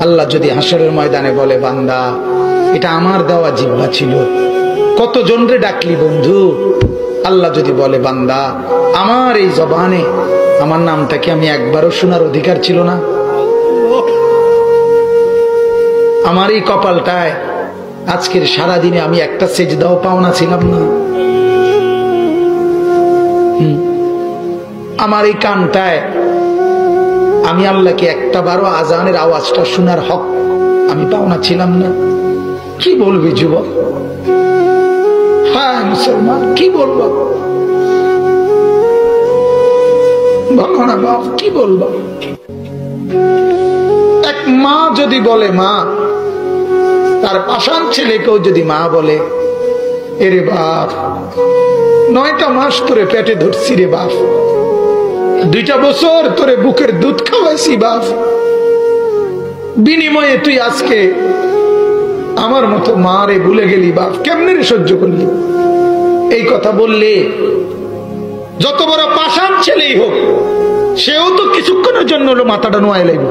আল্লাহ যদি হাসরের ময়দানে বলে, বান্দা এটা আমার দেওয়া জিহ্বা ছিল, কতজন রে ডাকলি বন্ধু। আল্লাহ যদি বলে, বান্দা আমার এই জবানে আমার নামটা কি আমি একবারও শোনার অধিকার ছিল না? আমার এই কপালটায় আজকের সারাদিনে আমি একটা সেজদাও পাওনা ছিলাম না? আমার এই কানটায় আমি আল্লাহকে একটা বারো আজানের আওয়াজটা শোনার হক আমি পাওনা ছিলাম না? কি বলবি যুবক? হ্যাঁ মুসলমান, কি বলবো? বলো না বাপ, কি বলবো? এক মা যদি বলে, মা তার পাষাণ ছেলেকেও যদি মা বলে, এরে বাপ 9টা মাস তোরে পেটে ধরছি রে বাপ, 2টা বছর তোরে বুকের দুধ খাওয়াইছি বাপ, বিনিময়ে তুই আজকে আমার মতো মা রে ভুলে গেলি বাপ, কেমনে রে সহ্য করলি? এই কথা বললে যত বড় পাষাণ ছেলেই হোক, সেও তো কিছুক্ষণের জন্য মাথাটা নোয়াই লাগবে।